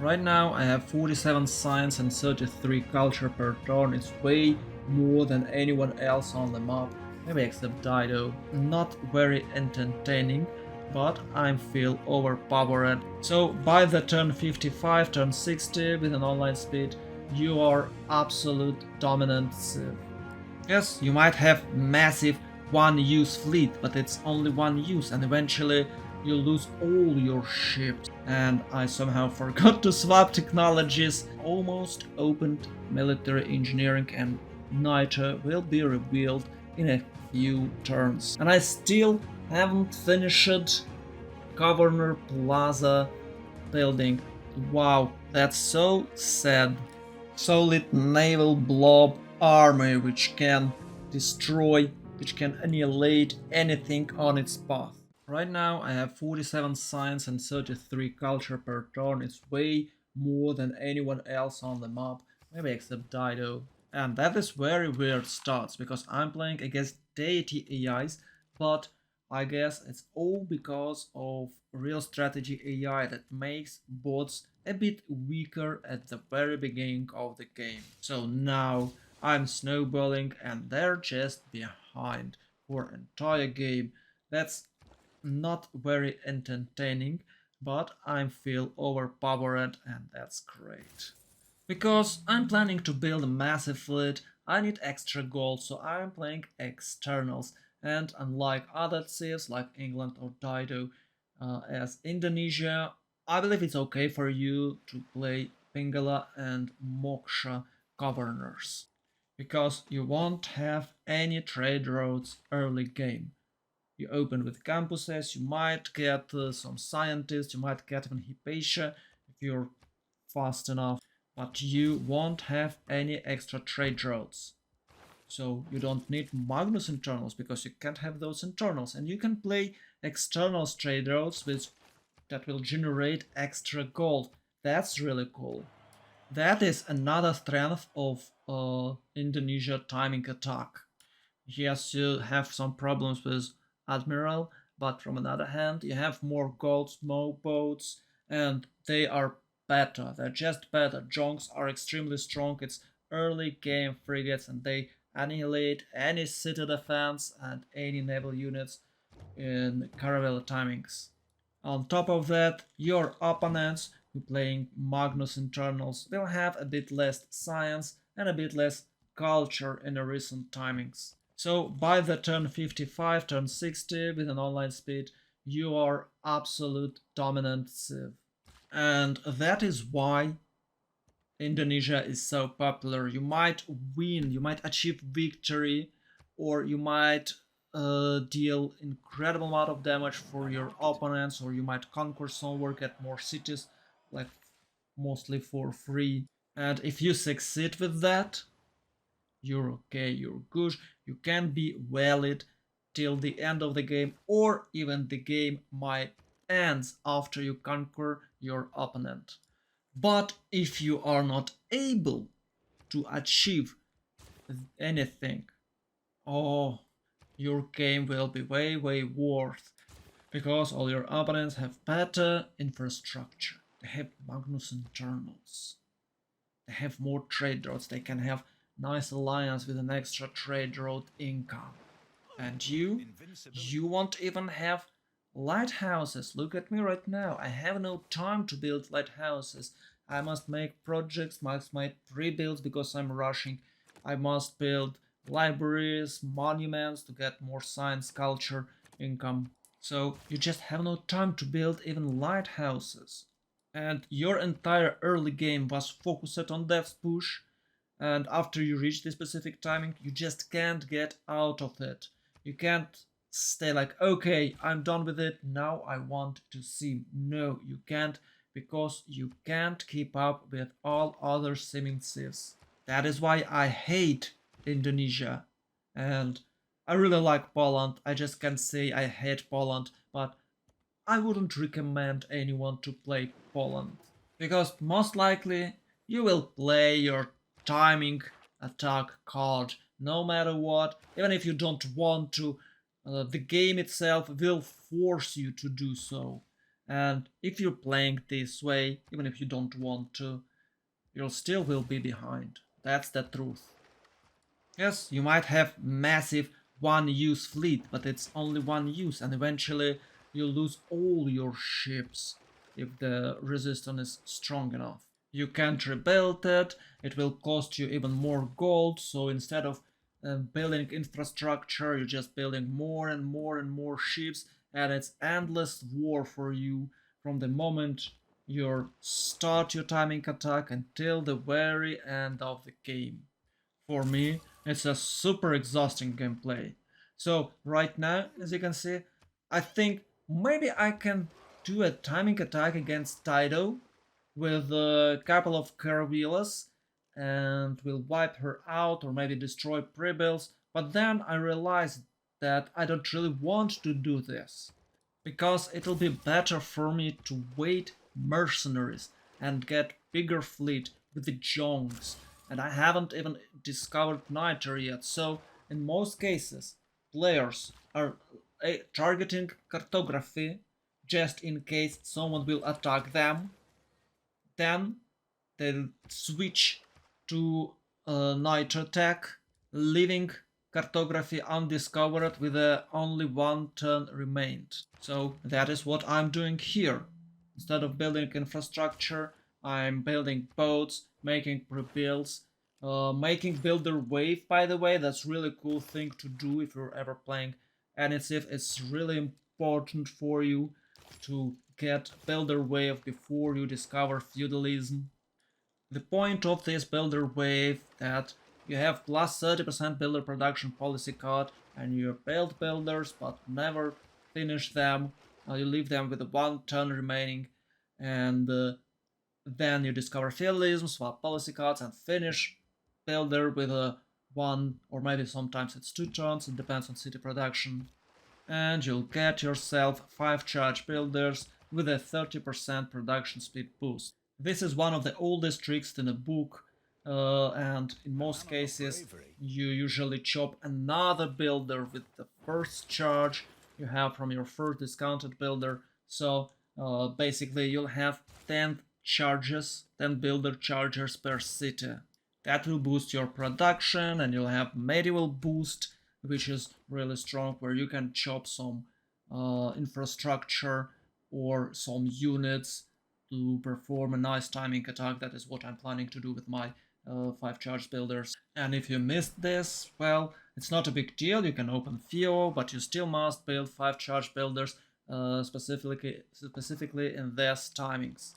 Right now I have 47 science and 33 culture per turn. It's way more than anyone else on the map, maybe except Dido. Not very entertaining, but I feel overpowered. So by the turn 55, turn 60 with an online speed, you are absolute dominant civ. Yes, you might have massive one-use fleet, but it's only one use, and eventually you lose all your ships. And I somehow forgot to swap technologies. Almost opened military engineering, and Nitro will be revealed in a few turns. And I still haven't finished Governor Plaza building. Wow, that's so sad. Solid naval blob army which can destroy, which can annihilate anything on its path. Right now I have 47 science and 33 culture per turn. It's way more than anyone else on the map, maybe except Dido. And that is very weird starts because I'm playing against deity AIs, but I guess it's all because of real strategy AI that makes bots a bit weaker at the very beginning of the game. So now I'm snowballing and they're just behind for entire game. That's not very entertaining, but I feel overpowered and that's great. Because I'm planning to build a massive fleet, I need extra gold, so I'm playing externals. And unlike other civs like England or Dido, as Indonesia, I believe it's okay for you to play Pingala and Moksha governors. Because you won't have any trade routes early game. You open with campuses, you might get some scientists, you might get even Hypatia if you're fast enough, but you won't have any extra trade routes. So you don't need Magnus internals because you can't have those internals, and you can play external trade routes that will generate extra gold. That's really cool. That is another strength of Indonesia timing attack. Yes, you have some problems with Admiral, but from another hand, you have more gold, more boats, and they are better. They're just better. Jongs are extremely strong. It's early game frigates, and they annihilate any city defense and any naval units in caravel timings. On top of that, your opponents who playing Magnus internals will have a bit less science and a bit less culture in the recent timings. So by the turn 55, turn 60 with an online speed, you are absolute dominant civ. And that is why Indonesia is so popular. You might win, you might achieve victory, or you might deal incredible amount of damage for your opponents, or you might conquer somewhere, get more cities, like mostly for free. And if you succeed with that, you're okay, you're good, you can be valid till the end of the game, or even the game might ends after you conquer your opponent. But if you are not able to achieve anything, oh, your game will be way worse because all your opponents have better infrastructure. They have Magnus internals. They have more trade routes. They can have nice alliance with an extra trade route income. And you won't even have lighthouses. Look at me right now. I have no time to build lighthouses. I must make projects, must make pre-builds because I'm rushing. I must build libraries, monuments to get more science, culture, income. So you just have no time to build even lighthouses. And your entire early game was focused on death push, and after you reach this specific timing, you just can't get out of it. You can't stay like, okay, I'm done with it, now I want to sim. No, you can't, because you can't keep up with all other simming civs. That is why I hate Indonesia. And I really like Poland. I just can't say I hate Poland, but I wouldn't recommend anyone to play Poland. Because most likely you will play your timing attack card no matter what, even if you don't want to. The game itself will force you to do so. And if you're playing this way, even if you don't want to, you still will be behind. That's the truth. Yes, you might have massive one-use fleet, but it's only one use, and eventually you lose all your ships if the resistance is strong enough. You can't rebuild it, it will cost you even more gold, so instead of building infrastructure, you're just building more and more and more ships, and it's endless war for you from the moment you start your timing attack until the very end of the game. For me, it's a super exhausting gameplay. So right now, as you can see, I think maybe I can do a timing attack against Tido with a couple of Caravelas and will wipe her out or maybe destroy pre-builds, but then I realized that I don't really want to do this because it'll be better for me to wait mercenaries and get bigger fleet with the Jongs, and I haven't even discovered Niter yet, so in most cases players are targeting cartography just in case someone will attack them, then they'll switch to night attack, leaving cartography undiscovered with only one turn remained. So that is what I'm doing here. Instead of building infrastructure, I'm building boats, making pre-builds, making builder wave, by the way. That's really cool thing to do if you're ever playing any civ. It's really important for you to get builder wave before you discover feudalism. The point of this builder wave that you have plus 30% builder production policy card and you build builders but never finish them. You leave them with one turn remaining, and then you discover feudalism, swap policy cards, and finish builder with a one, or maybe sometimes it's two turns, it depends on city production, and you'll get yourself 5 charge builders with a 30% production speed boost. This is one of the oldest tricks in a book, and in most cases you usually chop another builder with the first charge you have from your first discounted builder, so basically you'll have 10 charges, 10 builder chargers per city. That will boost your production, and you'll have medieval boost, which is really strong, where you can chop some infrastructure or some units to perform a nice timing attack. That is what I'm planning to do with my 5 charge builders. And if you missed this, well, it's not a big deal. You can open FIO, but you still must build 5 charge builders specifically in these timings.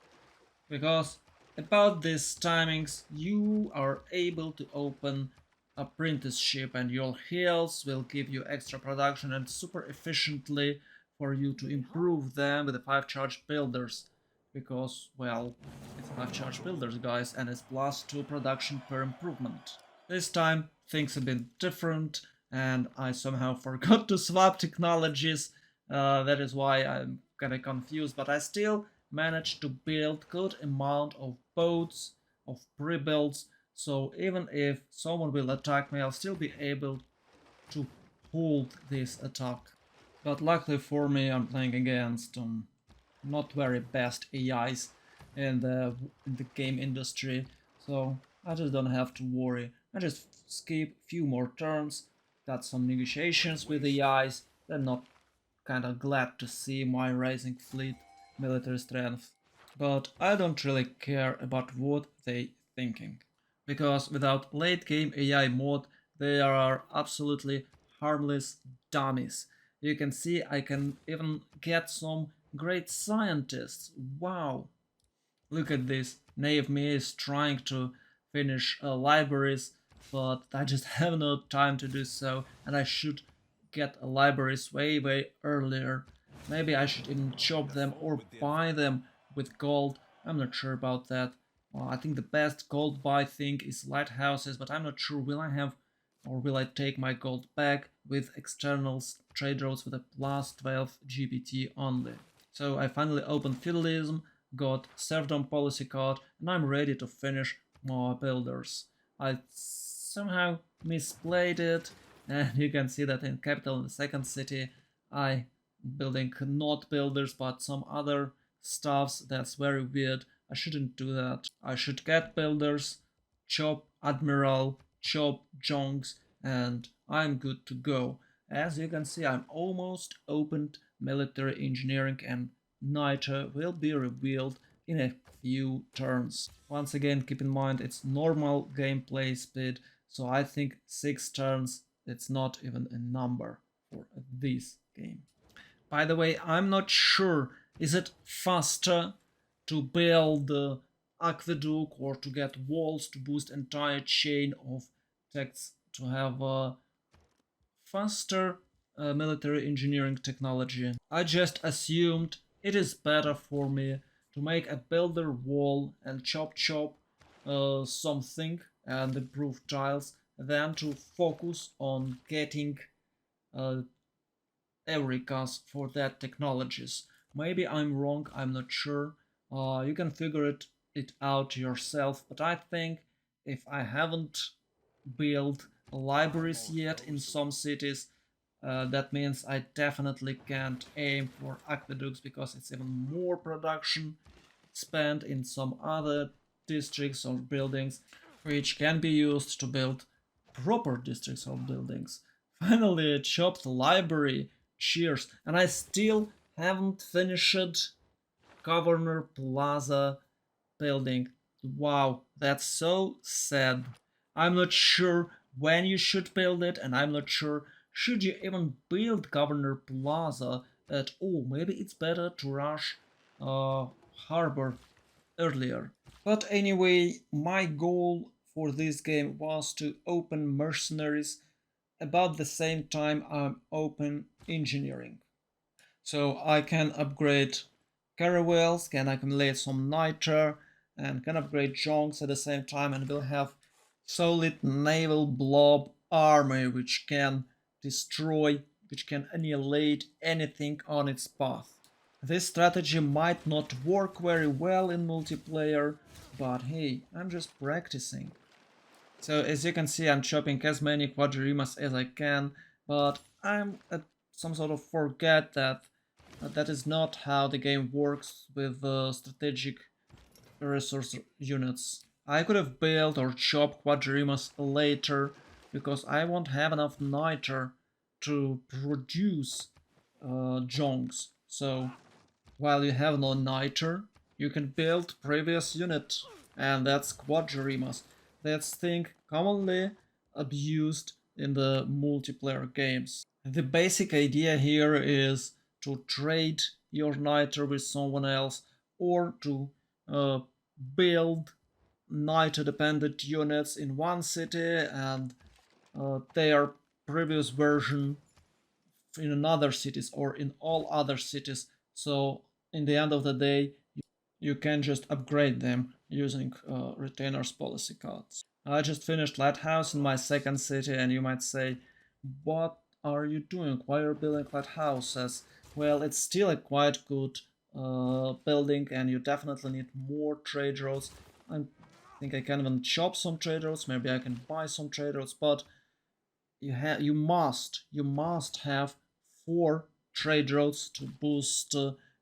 Because about these timings, you are able to open apprenticeship, and your heals will give you extra production and super efficiently for you to improve them with the 5 charge builders. Because, well, it's 5 charge builders, guys, and it's plus 2 production per improvement. This time things have been different, and I somehow forgot to swap technologies. That is why I'm kinda confused, but I still managed to build good amount of boats, of pre-builds, so even if someone will attack me, I'll still be able to hold this attack. But luckily for me, I'm playing against not very best AIs in the game industry, so I just don't have to worry. I just skip a few more turns, got some negotiations with AIs, they're not kinda glad to see my rising fleet military strength. But I don't really care about what they thinking, because without late game AI mod they are absolutely harmless dummies. You can see I can even get some great scientists. Wow! Look at this. Naive me is trying to finish libraries, but I just have no time to do so, and I should get libraries way earlier. Maybe I should even chop them or buy them with gold. I'm not sure about that. I think the best gold buy thing is lighthouses, but I'm not sure will I have or will I take my gold back with externals trade routes with a plus 12 GPT only. So I finally opened feudalism, got serfdom policy card, and I'm ready to finish my builders. I somehow misplayed it, and you can see that in capital in the second city I building not builders but some other stuffs. That's very weird. I shouldn't do that. I should get builders, chop admiral, chop jonks, and I'm good to go. As you can see, I'm almost opened military engineering, and niter will be revealed in a few turns. Once again, keep in mind it's normal gameplay speed, so I think 6 turns, it's not even a number for this game. By the way, I'm not sure, is it faster to build the aqueduct or to get walls to boost entire chain of texts to have a faster military engineering technology? I just assumed it is better for me to make a builder wall and chop something and improve tiles than to focus on getting uh, Eureka's for that technologies. Maybe I'm wrong, I'm not sure. You can figure it out yourself, but I think if I haven't built libraries yet in some cities, that means I definitely can't aim for aqueducts because it's even more production spent in some other districts or buildings which can be used to build proper districts or buildings. Finally, a chopped library. Cheers. And I still haven't finished Governor Plaza building. Wow, that's so sad. I'm not sure when you should build it, and I'm not sure should you even build Governor Plaza at all. Maybe it's better to rush Harbor earlier. But anyway, my goal for this game was to open mercenaries about the same time I'm open engineering. So I can upgrade caravels, can accumulate some niter, and can upgrade jonks at the same time, and will have solid naval blob army which can destroy, which can annihilate anything on its path. This strategy might not work very well in multiplayer, but hey, I'm just practicing. So as you can see, I'm chopping as many quadrimas as I can, but I'm at some sort of forget that that is not how the game works with strategic resource units. I could have built or chopped quadrimas later because I won't have enough niter to produce jonks. So while you have no niter, you can build previous unit, and that's quadrimas. That's thing commonly abused in the multiplayer games. The basic idea here is to trade your niter with someone else or to uh, build niter dependent units in one city and their previous version in another cities or in all other cities. So in the end of the day, you can just upgrade them using retainers policy cards. I just finished Lighthouse in my second city, and you might say, what are you doing? Why are you building lighthouses? Well, it's still a quite good building, and you definitely need more trade roads. I think I can even chop some trade roads, maybe I can buy some trade roads, but you must have 4 trade routes to boost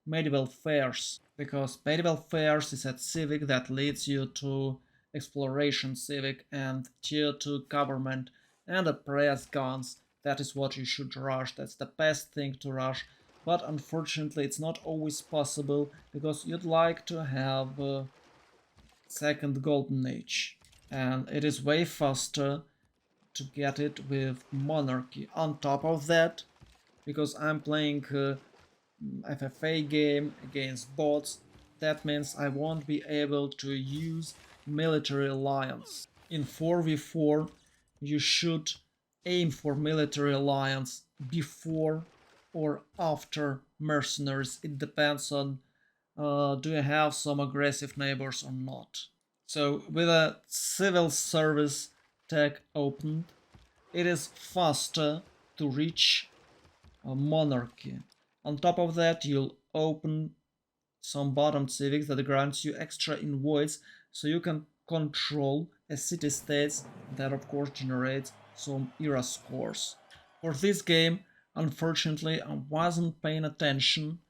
medieval fairs, because medieval fairs is a civic that leads you to exploration civic and tier 2 government and the press guns. That is what you should rush, that's the best thing to rush, but unfortunately it's not always possible because you'd like to have second golden age, and it is way faster to get it with monarchy. On top of that, because I'm playing FFA game against bots, that means I won't be able to use military alliance. In 4v4, you should aim for military alliance before or after mercenaries. It depends on do you have some aggressive neighbors or not. So with a civil service tag opened, it is faster to reach a monarchy. On top of that, you'll open some bottom civics that grants you extra invoice so you can control a city states that of course generates some era scores. For this game, unfortunately, I wasn't paying attention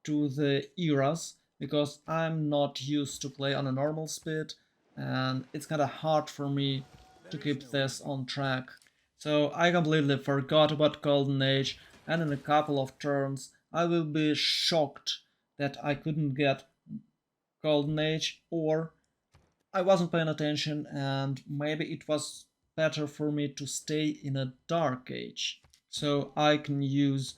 to the eras because I'm not used to play on a normal speed and it's kinda hard for me to keep this on track. So I completely forgot about Golden Age, and in a couple of turns I will be shocked that I couldn't get Golden Age, or I wasn't paying attention and maybe it was better for me to stay in a Dark Age. So I can use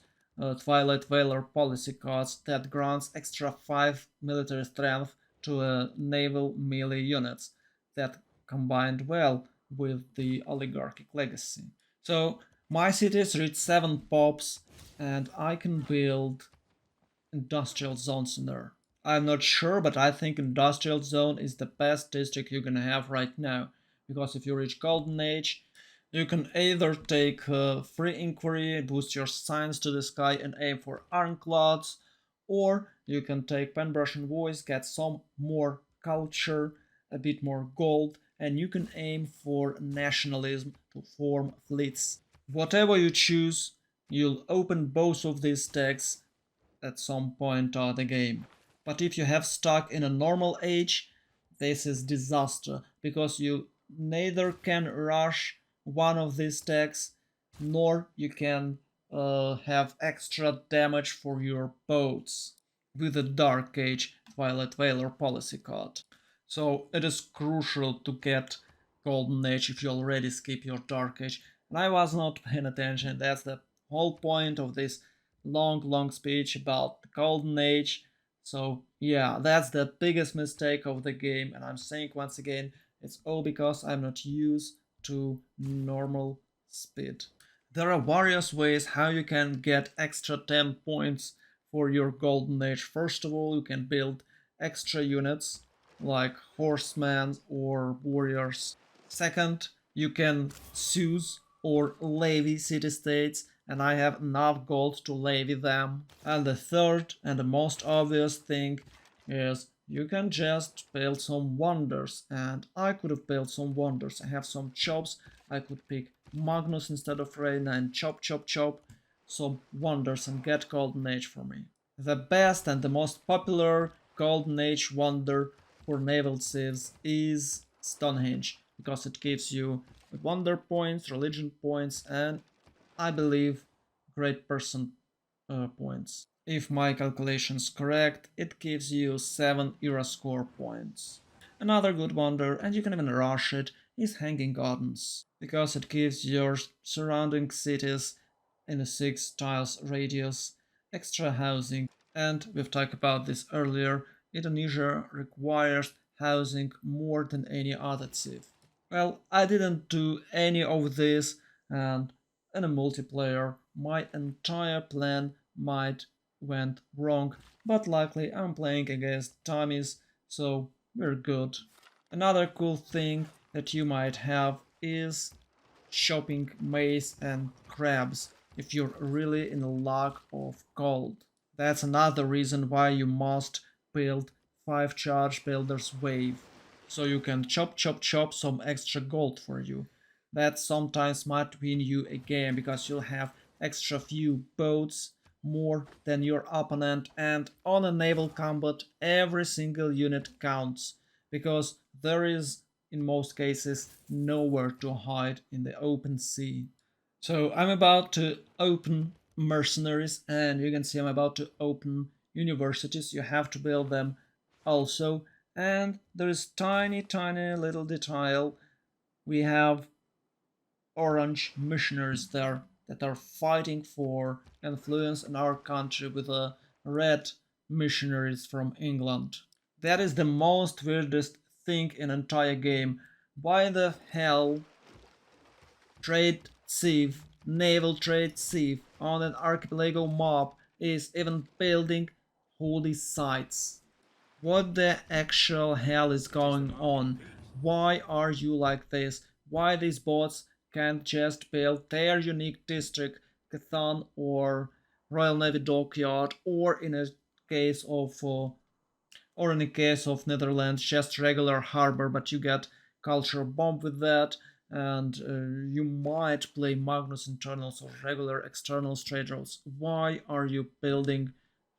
Twilight Valor policy cards that grants extra 5 military strength to naval melee units that combined well with the Oligarchic Legacy. So my cities reach 7 pops and I can build industrial zones in there. I'm not sure, but I think industrial zone is the best district you're gonna have right now. Because if you reach Golden Age, you can either take free inquiry, boost your science to the sky and aim for ironclads, or you can take Penbrush and Voice, get some more culture, a bit more gold, and you can aim for nationalism to form fleets. Whatever you choose, you'll open both of these stacks at some point of the game. But if you have stuck in a normal age, this is disaster because you neither can rush one of these stacks nor you can have extra damage for your boats with the Dark Age Violet Valor policy card. So it is crucial to get Golden Age if you already skip your Dark Age. And I was not paying attention, that's the whole point of this long speech about the Golden Age. So yeah, that's the biggest mistake of the game, and I'm saying once again, it's all because I'm not used to normal speed. There are various ways how you can get extra 10 points for your Golden Age. First of all, you can build extra units like horsemen or warriors. Second, you can seize or levy city-states, and I have enough gold to levy them. And the third and the most obvious thing is you can just build some wonders, and I could have built some wonders. I have some chops, I could pick Magnus instead of Reina and chop some wonders and get Golden Age for me. The best and the most popular Golden Age wonder for naval civs is Stonehenge, because it gives you wonder points, religion points, and I believe great person points. If my calculation's correct, it gives you 7 era score points. Another good wonder, and you can even rush it, is Hanging Gardens, because it gives your surrounding cities in a 6 tiles radius extra housing, and we've talked about this earlier, Indonesia requires housing more than any other civ. Well, I didn't do any of this, and in a multiplayer my entire plan might went wrong, but luckily I'm playing against dummies, so we're good. Another cool thing that you might have is shopping maize and crabs if you're really in lack of gold. That's another reason why you must build 5 charge builders wave, so you can chop some extra gold for you. That sometimes might win you a game because you'll have extra few boats, more than your opponent, and on a naval combat every single unit counts because there is in most cases nowhere to hide in the open sea. So I'm about to open mercenaries, and you can see I'm about to open universities. You have to build them also, and there is tiny little detail. We have orange missionaries there that are fighting for influence in our country with the red missionaries from England. That is the most weirdest thing in entire game. Why the hell trade civ, naval trade civ on an archipelago mob is even building holy sites? What the actual hell is going on? Why are you like this? Why these bots can't just build their unique district, Cathan or Royal Navy Dockyard, or in a case of Netherlands, just regular harbor, but you get culture bomb with that, and you might play Magnus internals or regular external trade routes. Why are you building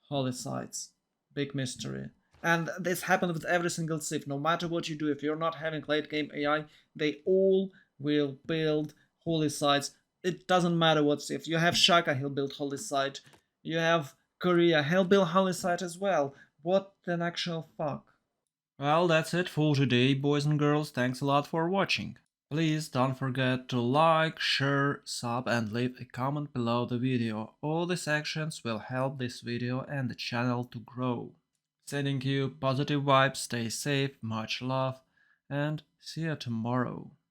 holy sites? Big mystery. And this happens with every single civ. No matter what you do, if you're not having late game AI, they all will build holy sites. It doesn't matter what civ. You have Shaka, he'll build holy site. You have Korea, he'll build holy site as well. What an actual fuck. Well, that's it for today, boys and girls. Thanks a lot for watching. Please don't forget to like, share, sub and leave a comment below the video. All these actions will help this video and the channel to grow. Sending you positive vibes, stay safe, much love, and see you tomorrow.